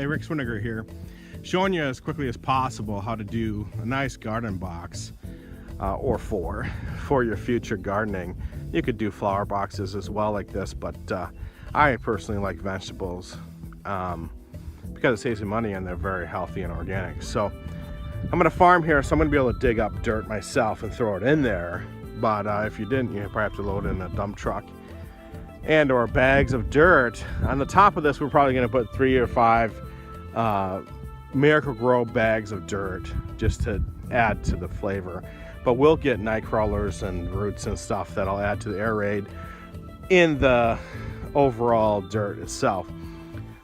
Rick Swiniger here, showing you as quickly as possible how to do a nice garden box or four for your future gardening. You could do flower boxes as well like this, but I personally like vegetables because it saves you money and they're very healthy and organic. So I'm gonna farm here, so I'm gonna be able to dig up dirt myself and throw it in there. But if you didn't, you probably have to load in a dump truck and or bags of dirt. On the top of this, we're probably gonna put 3 or 5 Miracle-Gro bags of dirt just to add to the flavor. But we'll get night crawlers and roots and stuff that'll add to the air raid in the overall dirt itself.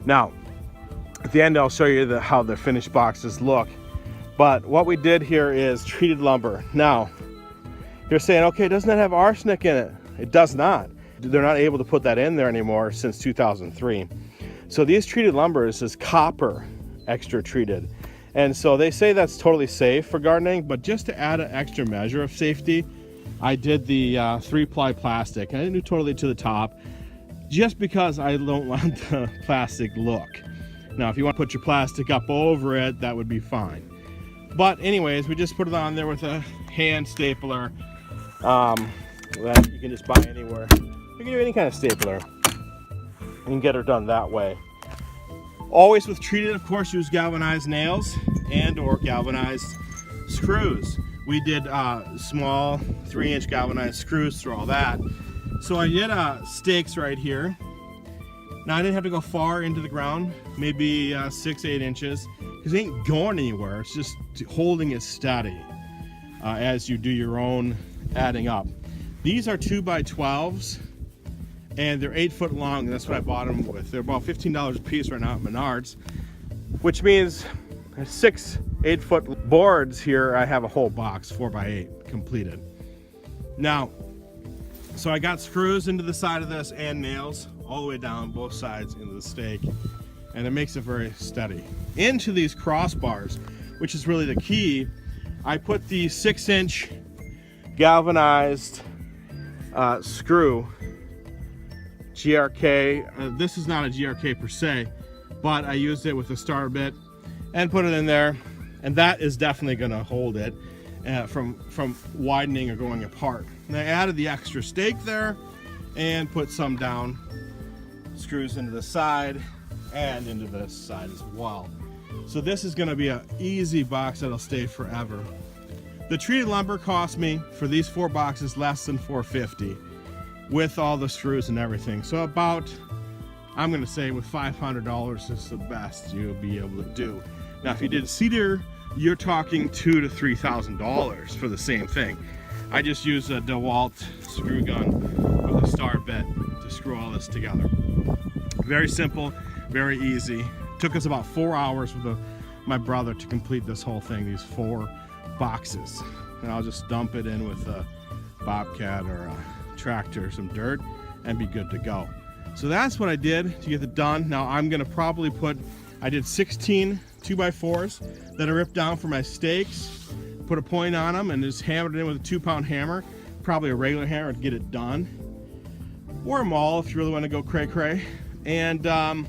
Now, at the end, I'll show you how the finished boxes look. But what we did here is treated lumber. Now, you're saying, okay, doesn't that have arsenic in it? It does not. They're not able to put that in there anymore since 2003. So these treated lumbers is copper extra treated. And so they say that's totally safe for gardening, but just to add an extra measure of safety, I did the 3-ply plastic. And I didn't do totally to the top, just because I don't want the plastic look. Now, if you want to put your plastic up over it, that would be fine. But anyways, we just put it on there with a hand stapler that you can just buy anywhere. You can do any kind of stapler. You can get her done that way. Always with treated, of course, use galvanized nails and or galvanized screws. We did small 3-inch galvanized screws through all that. So I did stakes right here. Now I didn't have to go far into the ground, maybe 6-8 inches, because it ain't going anywhere. It's just holding it steady as you do your own adding up. These are 2x12s. And they're 8 foot long. That's what I bought them with. They're about $15 a piece right now at Menards, which means 6 8-foot boards here. I have a whole box 4x8 completed. Now, so I got screws into the side of this and nails all the way down both sides into the stake, and it makes it very steady. Into these crossbars, which is really the key, I put the 6-inch galvanized screw. GRK, this is not a GRK per se, but I used it with a star bit and put it in there, and that is definitely going to hold it from widening or going apart. And I added the extra stake there and put some down, screws into the side and into this side as well. So this is going to be an easy box that'll stay forever. The treated lumber cost me for these 4 boxes less than $4.50. with all the screws and everything. So about, I'm gonna say with $500 is the best you'll be able to do. Now if you did cedar, you're talking $2,000 to $3,000 for the same thing. I just used a DeWalt screw gun with a star bit to screw all this together. Very simple, very easy. Took us about 4 hours with my brother to complete this whole thing, these 4 boxes. And I'll just dump it in with a Bobcat or a tractor, some dirt, and be good to go. So that's what I did to get it done. Now I'm gonna probably I did 16 2x4s that I ripped down for my stakes, put a point on them, and just hammered it in with a 2-pound hammer, probably a regular hammer to get it done, or a maul if you really want to go cray-cray. And I'm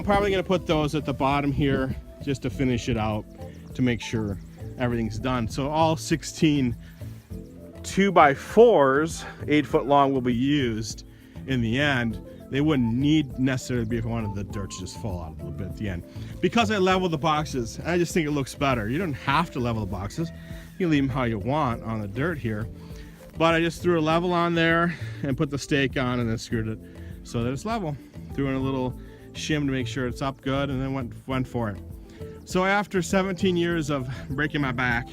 probably gonna put those at the bottom here just to finish it out to make sure everything's done. So all 16 2x4s, 8 foot long, will be used in the end. They wouldn't need necessarily be if I wanted the dirt to just fall out a little bit at the end. Because I level the boxes, I just think it looks better. You don't have to level the boxes. You can leave them how you want on the dirt here. But I just threw a level on there and put the stake on and then screwed it so that it's level. Threw in a little shim to make sure it's up good and then went for it. So after 17 years of breaking my back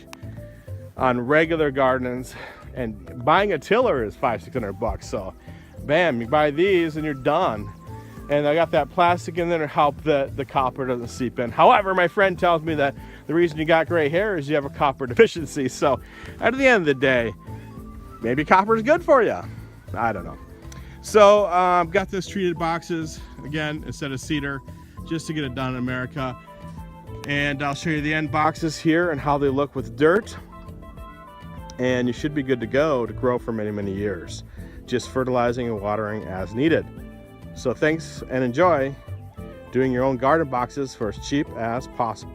on regular gardens, and buying a tiller is $500-600, so bam, you buy these and you're done. And I got that plastic in there to help the copper doesn't seep in. However, my friend tells me that the reason you got gray hair is you have a copper deficiency. So at the end of the day, maybe copper is good for you. I don't know. So got this treated boxes again instead of cedar, just to get it done in America. And I'll show you the end boxes here and how they look with dirt. And you should be good to go to grow for many, many years. Just fertilizing and watering as needed. So thanks and enjoy. doing your own garden boxes for as cheap as possible.